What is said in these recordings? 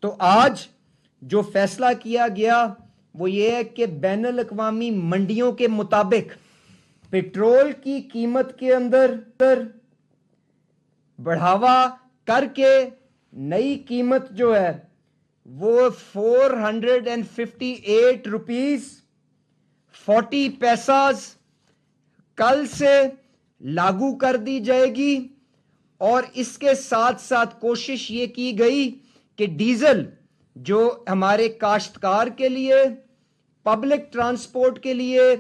तो आज जो फैसला किया गया वो ये है कि बैनुल अक़वामी मंडियों के मुताबिक पेट्रोल की कीमत के अंदर बढ़ावा करके नई कीमत जो है वो 458 रुपीज 40 पैसास कल से लागू कर दी जाएगी। और इसके साथ साथ कोशिश ये की गई कि डीजल जो हमारे काश्तकार के लिए, पब्लिक ट्रांसपोर्ट के लिए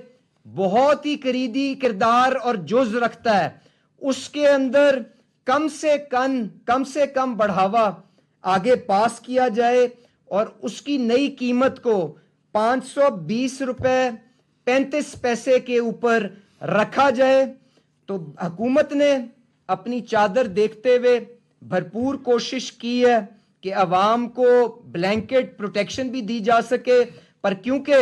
बहुत ही करीबी किरदार और जुज रखता है, उसके अंदर कम से कम बढ़ावा आगे पास किया जाए और उसकी नई कीमत को 520 रुपए 35 पैसे के ऊपर रखा जाए। तो हुकूमत ने अपनी चादर देखते हुए भरपूर कोशिश की है कि अवाम को ब्लैंकेट प्रोटेक्शन भी दी जा सके, पर क्योंकि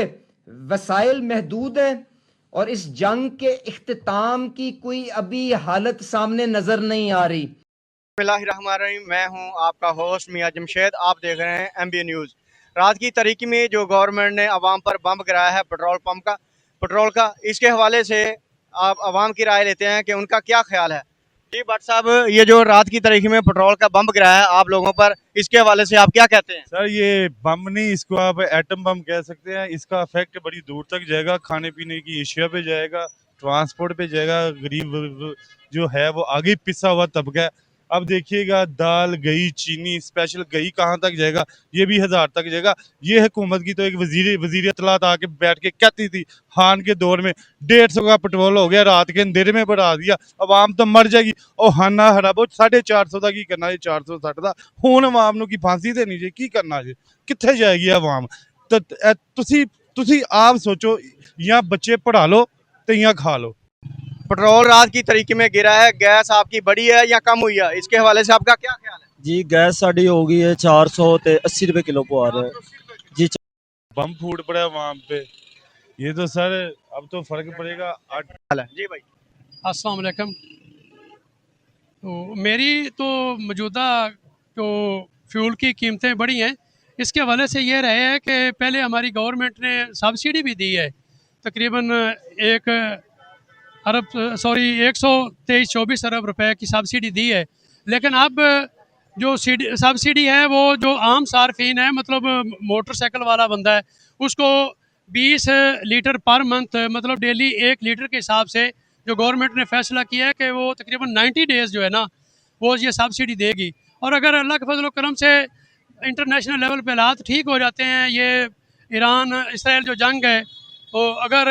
वसाइल महदूद हैं और इस जंग के इख्तिताम की कोई अभी हालत सामने नजर नहीं आ रही। बिस्मिल्लाहिर्रहमानिर्रहीम, मैं हूं आपका होस्ट मियां जमशेद। आप देख रहे हैं MBA न्यूज़। रात की तारीकी में जो गवर्नमेंट ने अवाम पर बम गिराया है पेट्रोल का, इसके हवाले से आप अवाम की राय लेते हैं कि उनका क्या ख्याल है। जी भट्ट साहब, ये जो रात की तारीकी में पेट्रोल का बम गिराया है आप लोगों पर, इसके हवाले से आप क्या कहते हैं? सर, ये बम नहीं, इसको आप एटम बम कह सकते हैं। इसका इफेक्ट बड़ी दूर तक जाएगा, खाने पीने की एशिया पे जाएगा, ट्रांसपोर्ट पे जाएगा। गरीब जो है वो आगे पिसा हुआ तबका है। अब देखिएगा, दाल गई, चीनी स्पेशल गई, कहाँ तक जाएगा? ये भी 1000 तक जाएगा। ये हुकूमत की तो एक वजीर इत्तलात आके बैठ के कहती थी खान के दौर में 150 का पेट्रोल हो गया, रात के अंधेरे में बढ़ा दिया, आवाम तो मर जाएगी। और हाना हराबो 450 का की करना जी, 460 का ਹੁਣ ਆਵਾਮ ਨੂੰ ਕੀ ਫਾਂਸੀ ਦੇਣੀ ਜੀ? ਕੀ ਕਰਨਾ ਜੀ? ਕਿੱਥੇ ਜਾਏਗੀ ਆਵਾਮ? ਤਾਂ ਤੁਸੀਂ ਆਪ ਸੋਚੋ, ਜਾਂ ਬੱਚੇ ਪੜ੍ਹਾ ਲਓ ਤੇ ਜਾਂ ਖਾ ਲਓ। पेट्रोल रात की तारीकी में गिरा है, गैस आपकी बढ़ी है या कम हुई है, इसके हवाले से आपका क्या ख्याल है? जी गैस साड़ी हो गई है 400 ते 80 रुपए किलो पवा रहे हैं जी। बम फूट पड़ा आवाम पे, ये तो सर अब तो फर्क पड़ेगा। जी भाई, अस्सलाम वालेकुम। तो मेरी तो मौजूदा जो फ्यूल की कीमतें बढ़ी हैं, इसके हवाले से ये रहे है कि पहले हमारी गवर्नमेंट ने सब्सिडी भी दी है, तकरीबन 123-24 अरब रुपए की सब्सिडी दी है। लेकिन अब जो सब्सिडी है वो जो आम सार्फिन है, मतलब मोटरसाइकिल वाला बंदा है, उसको 20 लीटर पर मंथ, मतलब डेली 1 लीटर के हिसाब से जो गवर्नमेंट ने फैसला किया है कि वो तकरीबन 90 डेज़ जो है ना वो ये सब्सिडी देगी। और अगर अल्लाह के फजल करम से इंटरनेशनल लेवल पे हालात ठीक हो जाते हैं, ये ईरान इसराइल जो जंग है, तो अगर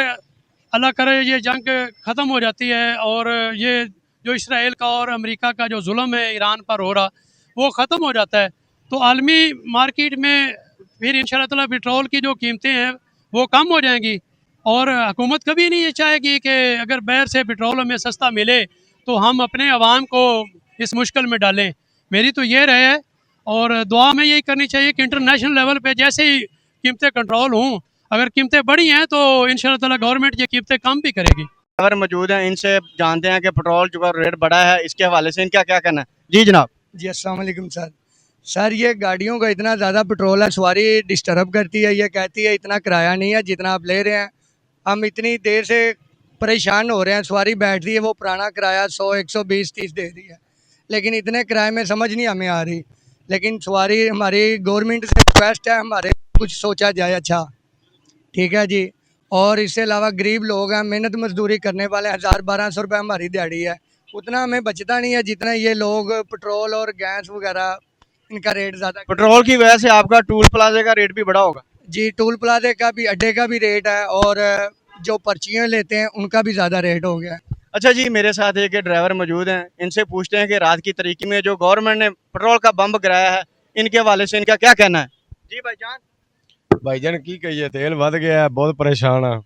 अल्लाह करे ये जंग ख़त्म हो जाती है और ये जो इसराइल का और अमेरिका का जो जुल्म है ईरान पर हो रहा वो ख़त्म हो जाता है, तो आलमी मार्केट में फिर इंशाल्लाह ताला पेट्रोल की जो कीमतें हैं वो कम हो जाएंगी। और हुकूमत कभी नहीं ये चाहेगी कि अगर बाहर से पेट्रोल हमें सस्ता मिले तो हम अपने अवाम को इस मुश्किल में डालें। मेरी तो ये रहे है, और दुआ में यही करनी चाहिए कि इंटरनेशनल लेवल पे जैसे ही कीमतें कंट्रोल हों, अगर कीमतें बढ़ी हैं तो इंशाल्लाह ताला गवर्नमेंट ये कीमतें कम भी करेगी। अगर मौजूद हैं, इनसे जानते हैं कि पेट्रोल जो रेट बढ़ा है इसके हवाले से इनका क्या कहना है। जी जनाब। जी अस्सलाम वालेकुम सर, ये गाड़ियों का इतना ज़्यादा पेट्रोल है, सवारी डिस्टर्ब करती है, ये कहती है इतना किराया नहीं है जितना आप ले रहे हैं। हम इतनी देर से परेशान हो रहे हैं, सवारी बैठ रही है, वो पुराना किराया 100 120 30 दे रही है, लेकिन इतने किराए में समझ नहीं हमें आ रही। लेकिन सवारी हमारी गवर्नमेंट से रिक्वेस्ट है, हमारे कुछ सोचा जाए अच्छा, ठीक है जी। और इससे अलावा गरीब लोग हैं, मेहनत मजदूरी करने वाले, 1000-1200 रुपये हमारी दिहाड़ी है, उतना हमें बचता नहीं है जितना ये लोग पेट्रोल और गैस वगैरह इनका रेट ज़्यादा। पेट्रोल की वजह से आपका टूल प्लाजे का रेट भी बढ़ा होगा? जी, टूल प्लाजे का भी, अड्डे का भी रेट है, और जो पर्चियाँ लेते हैं उनका भी ज़्यादा रेट हो गया है। अच्छा जी, मेरे साथ एक ड्राइवर मौजूद हैं, इनसे पूछते हैं कि रात की तारीकी में जो गवर्नमेंट ने पेट्रोल का बम गिराया है इनके हवाले से इनका क्या कहना है। जी भाईजान की कहिए, तेल वध गया है, बहुत परेशान हाँ,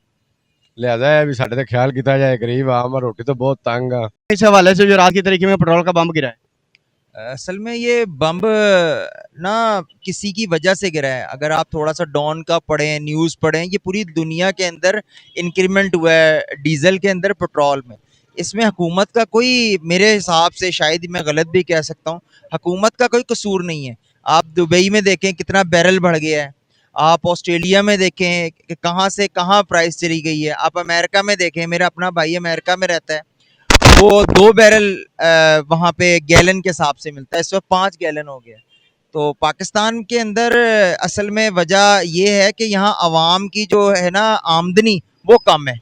लिहाजा है भी साढ़े ख्याल किया जाए, गरीब आम रोटी तो बहुत तंग आ। इस हवाले से जो रात की तारीकी में पेट्रोल का बम गिरा है, असल में ये बम ना किसी की वजह से गिरा है। अगर आप थोड़ा सा डॉन का पढ़ें, न्यूज़ पढ़ें, ये पूरी दुनिया के अंदर इंक्रीमेंट हुआ है डीजल के अंदर, पेट्रोल में। इसमें हुकूमत का कोई, मेरे हिसाब से शायद ही मैं गलत भी कह सकता हूँ, हुकूमत का कोई कसूर नहीं है। आप दुबई में देखें कितना बैरल बढ़ गया है, आप ऑस्ट्रेलिया में देखें कि कहाँ से कहाँ प्राइस चली गई है, आप अमेरिका में देखें, मेरा अपना भाई अमेरिका में रहता है, वो 2 बैरल वहाँ पे गैलन के हिसाब से मिलता है, इस वक्त 5 गैलन हो गया। तो पाकिस्तान के अंदर असल में वजह ये है कि यहाँ आवाम की जो है ना आमदनी वो कम है,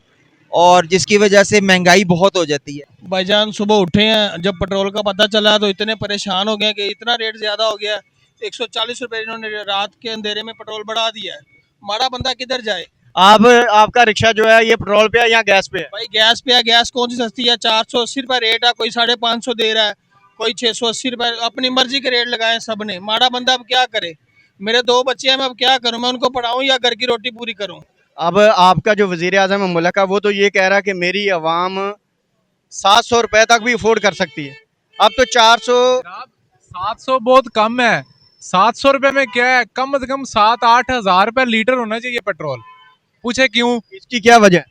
और जिसकी वजह से महंगाई बहुत हो जाती है। भाईजान सुबह उठे हैं, जब पेट्रोल का पता चला तो इतने परेशान हो गए कि इतना रेट ज़्यादा हो गया। 140 रुपये इन्होंने रात के अंधेरे में पेट्रोल बढ़ा दिया है। माड़ा बंदा किधर जाए? आपका रिक्शा जो है ये पेट्रोल पे है या गैस पे है? भाई गैस पे है, गैस कौन सी सस्ती है? 480 रुपये रेट है, कोई 550 दे रहा है, कोई 680 रुपये। अपनी मर्जी के रेट लगाए सब ने। माड़ा बंदा अब क्या करे? मेरे 2 बच्चे हैं, मैं अब क्या करूँ? मैं उनको पढ़ाऊँ या घर की रोटी पूरी करूँ? अब आपका जो वजीर आजम मुल्क है वो तो ये कह रहा है कि मेरी आवाम 700 रुपए तक भी अफोर्ड कर सकती है। अब तो 400। 700 बहुत कम है। 700 रुपए में क्या है? कम से कम 7-8 हजार रुपए लीटर होना चाहिए पेट्रोल। पूछे क्यों? इसकी क्या वजह है?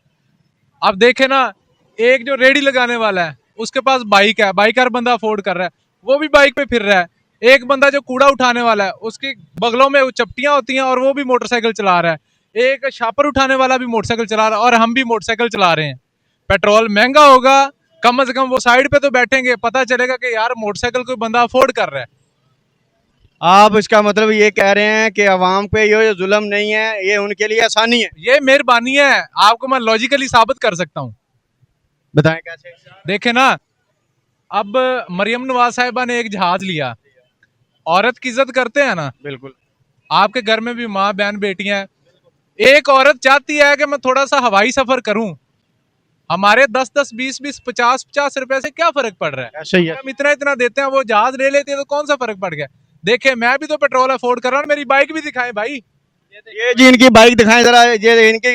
अब देखे ना, एक जो रेडी लगाने वाला है उसके पास बाइक है, बाइक हर बंदा अफोर्ड कर रहा है, वो भी बाइक पे फिर रहा है। एक बंदा जो कूड़ा उठाने वाला है उसके बगलों में चपटियां होती हैं और वो भी मोटरसाइकिल चला रहा है। एक छापर उठाने वाला भी मोटरसाइकिल चला रहा है और हम भी मोटरसाइकिल चला रहे हैं। पेट्रोल महंगा होगा, कम से कम वो साइड पे तो बैठेंगे, पता चलेगा कि यार मोटरसाइकिल कोई बंदा अफोर्ड कर रहा है। आप इसका मतलब ये कह रहे हैं कि अवाम पे ये जुल्म नहीं है, ये उनके लिए आसानी है? ये मेहरबानी है, आपको मैं लॉजिकली साबित कर सकता हूँ। बताएं कैसे? देखे ना, अब मरियम नवाज साहिबा ने एक जहाज लिया, औरत की इज्जत करते हैं ना। बिल्कुल। आपके घर में भी माँ बहन बेटियां हैं, एक औरत चाहती है कि मैं थोड़ा सा हवाई सफर करूं, हमारे 10-10, 20-20, 50-50 रुपए से क्या फर्क पड़ रहा है? ऐसे ही है। हम इतना देते हैं, वो जहाज ले लेते हैं, तो कौन सा फर्क पड़ गया? देखे, मैं भी तो पेट्रोल अफोर्ड कर रहा हूँ, मेरी बाइक भी दिखाएं भाई। ये जी इनकी बाइक दिखाएं जरा, ये इनकी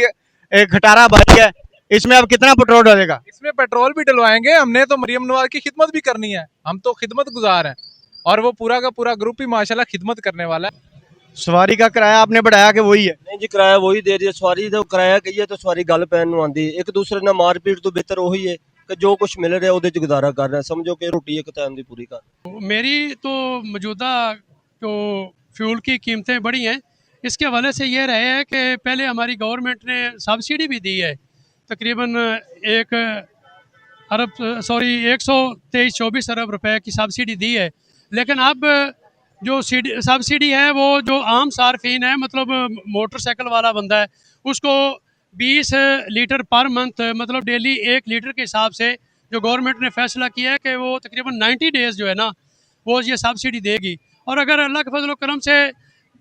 एक खटारा बाइक है, इसमें अब कितना पेट्रोल डालेगा? इसमें पेट्रोल भी डलवाएंगे, हमने तो मरियम नवाज की खिदमत भी करनी है, हम तो खिदमत गुजार हैं, और वो पूरा का पूरा ग्रुप ही माशाल्लाह खिदमत करने वाला है। सवारी का किराया आपने बढ़ाया कि वही है? नहीं जी, किराया वही दे रही है सवारी। तो किराया कहिए तो सवारी गल पैन ਨੂੰ ਆਂਦੀ, ਇੱਕ ਦੂਸਰੇ ਨਾਲ ਮਾਰਪੀਟ ਤੋਂ ਬਿਹਤਰ ਉਹੀ ਹੈ ਕਿ ਜੋ ਕੁਝ ਮਿਲ ਰਿਹਾ ਉਹਦੇ ਚ ਗੁਜ਼ਾਰਾ ਕਰ ਰਹੇ, ਸਮਝੋ कि रोटी एक टाइम ਦੀ पूरी कर। मेरी तो मौजूदा जो फ्यूल की कीमतें बढ़ी हैं, इसके हवाले से ये रहे है कि पहले हमारी गवर्नमेंट ने सब्सिडी भी दी है, तकरीबन 123-24 अरब रुपए की सब्सिडी दी है। लेकिन अब जो सब्सिडी है वो जो आम सार्फिन है, मतलब मोटरसाइकिल वाला बंदा है, उसको 20 लीटर पर मंथ, मतलब डेली 1 लीटर के हिसाब से जो गवर्नमेंट ने फैसला किया है कि वो तकरीबन 90 डेज़ जो है ना वो ये सब्सिडी देगी। और अगर अल्लाह के फजल करम से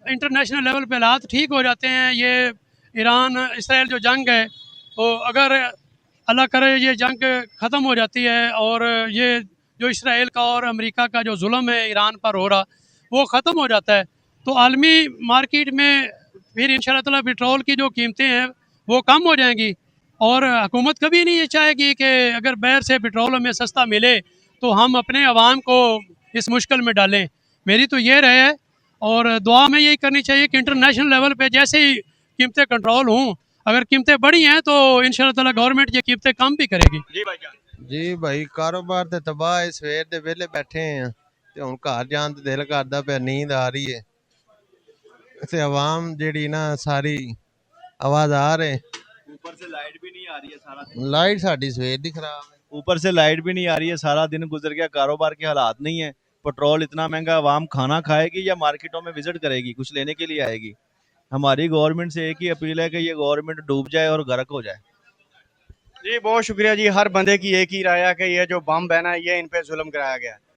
इंटरनेशनल लेवल पे हालात ठीक हो जाते हैं, ये ईरान इसराइल जो जंग है, तो अगर अल्लाह करे ये जंग ख़त्म हो जाती है और ये जो इसराइल का और अमेरिका का जो जुल्म है ईरान पर हो रहा वो ख़त्म हो जाता है, तो आलमी मार्केट में फिर इंशाल्लाह ताला पेट्रोल की जो कीमतें हैं वो कम हो जाएंगी। और हुकूमत कभी नहीं ये चाहेगी कि अगर बाहर से पेट्रोल हमें सस्ता मिले तो हम अपने अवाम को इस मुश्किल में डालें। मेरी तो ये रहे है, और दुआ में यही करनी चाहिए कि इंटरनेशनल लेवल पे जैसे ही कीमतें कंट्रोल हों, अगर कीमतें बढ़ी हैं तो इंशाल्लाह ताला गवर्नमेंट ये कीमतें कम भी करेगी। जी भाईजान। ਜੀ ਭਾਈ ਕਾਰੋਬਾਰ ਤੇ ਤਬਾਹ ਹੈ, ਸਵੇਰ ਦੇ ਵਿਹਲੇ ਬੈਠੇ ਆ ਤੇ ਹੁਣ ਘਰ ਜਾਣ ਤੇ ਦਿਲ ਕਰਦਾ ਪਿਆ, ਨੀਂਦ ਆ ਰਹੀ ਹੈ ਤੇ ਆਵਾਮ ਜਿਹੜੀ ਨਾ ਸਾਰੀ ਆਵਾਜ਼ਾਰ है। ऊपर से लाइट भी नहीं आ रही है सारा दिन। ਲਾਈਟ ਸਾਡੀ ਸਵੇਰ ਦੀ ਖਰਾਬ है। ऊपर से लाइट भी नहीं आ रही है, सारा दिन गुजर गया, कारोबार के हालात नहीं है। पेट्रोल इतना महंगा, आवाम खाना खाएगी या मार्केटों में विजिट करेगी, कुछ लेने के लिए आएगी? हमारी गवर्नमेंट से एक ही अपील है कि ये गवर्नमेंट डूब जाए और गर्क हो जाए। जी बहुत शुक्रिया जी। हर बंदे की एक ही राय है कि ये जो बम है ना ये इन पे जुल्म कराया गया है।